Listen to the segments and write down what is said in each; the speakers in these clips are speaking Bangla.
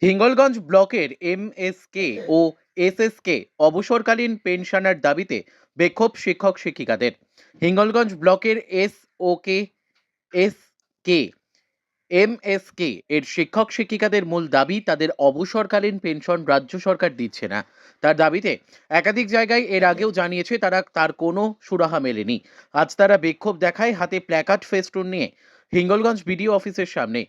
হিঙ্গলগঞ্জ ব্লকের এমএসকে ও এসএসকে অবসরকালীন পেনশনের দাবিতে বিক্ষোভ শিক্ষক শিক্ষিকাদের। হিঙ্গলগঞ্জ ব্লকের এসওকে এসকে এমএসকে এর শিক্ষক শিক্ষিকাদের মূল দাবি তাদের অবসরকালীন পেনশন রাজ্য সরকার দিচ্ছে না। তার দাবিতে একাধিক জায়গায় এর আগেও জানিয়েছে তার কোনো সুরাহা মেলেনি। আজ তারা বিক্ষোভ দেখায় হাতে প্ল্যাকার্ড ফেস্টুন নিয়ে হিঙ্গলগঞ্জ বিডিও অফিসের সামনে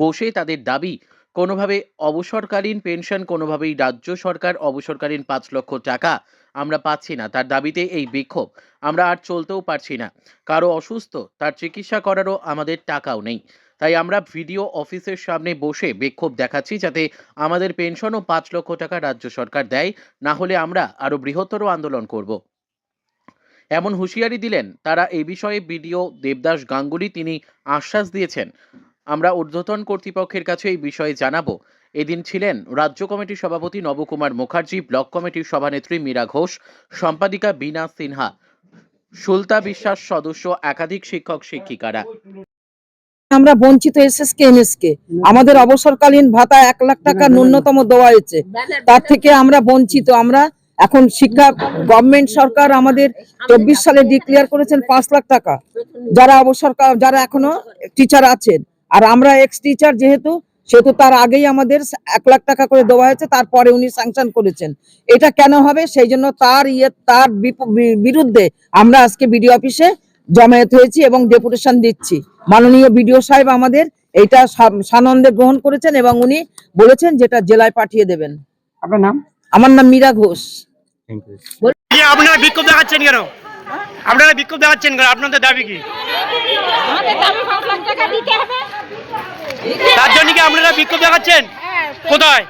বসে তাদের দাবি কোনোভাবে অবসরকালীন পেনশন, কোনোভাবেই রাজ্য সরকার অবসরকালীন 5 লক্ষ টাকা আমরা পাচ্ছি না। তার দাবিতে এই বিক্ষোভ। আমরা আর চলতেও পারছি না, কারো অসুস্থ তার চিকিৎসা করারও আমাদের টাকাও নেই। তাই আমরা ভিডিও অফিসের সামনে বসে বিক্ষোভ দেখাচ্ছি যাতে আমাদের পেনশনও 5 লক্ষ টাকা রাজ্য সরকার দেয়, না হলে আমরা আরো বৃহত্তর আন্দোলন করব। এমন হুঁশিয়ারি দিলেন তারা। এই বিষয়ে বিডিও দেবদাস গাঙ্গুলি তিনি আশ্বাস দিয়েছেন, আমরা ঊর্ধ্বতন কর্তৃপক্ষের কাছে এই বিষয়ে জানাবো। এদিন ছিলেন রাজ্য কমিটির সভাপতি নবকুমার মুখার্জি, ব্লক কমিটির সভানেত্রী মীরা ঘোষ, সম্পাদিকা বীণা সিনহা, সুলতা বিশ্বাস সদস্য, একাধিক শিক্ষক শিক্ষিকারা। আমরা বঞ্চিত এসএসকে এমএসকে আমাদের অবসরকালীন ভাতা 1 লাখ টাকা ন্যূনতম দেওয়া হয়েছে, তার থেকে আমরা বঞ্চিত। আমরা এখন শিক্ষা গভর্নমেন্ট সরকার আমাদের 24 সালে ডিক্লেয়ার করেছেন 5 লাখ টাকা যারা যারা এখনো টিচার আছেন, আর আমরা এক্স টিচার যেহেতু তার আগেই আমাদের 1 লাখ টাকা করে দেওয়া হয়েছে, তারপরে উনি স্যাংশন করেছেন। এটা কেন হবে, সেই জন্য তার বিরুদ্ধে আমরা আজকে বিডিও অফিসে জমায়েত হয়েছি এবং ডেপুটেশন দিচ্ছি। মাননীয় বিডিও সাহেব আমাদের এইটা সানন্দে গ্রহণ করেছেন এবং উনি বলেছেন যেটা জেলায় পাঠিয়ে দেবেন। আপনার নাম? আমার নাম মীরা ঘোষ। আপনারা বিক্ষোভ দেখাচ্ছেন কেন? আপনারা বিক্ষোভ দেখাচ্ছেন কেন? আপনাদের দাবি কি? আমাদের দাবি 5 লাখ টাকা দিতে হবে। তার জন্য কি আপনারা বিক্ষোভ দেখাচ্ছেন? কোথায়?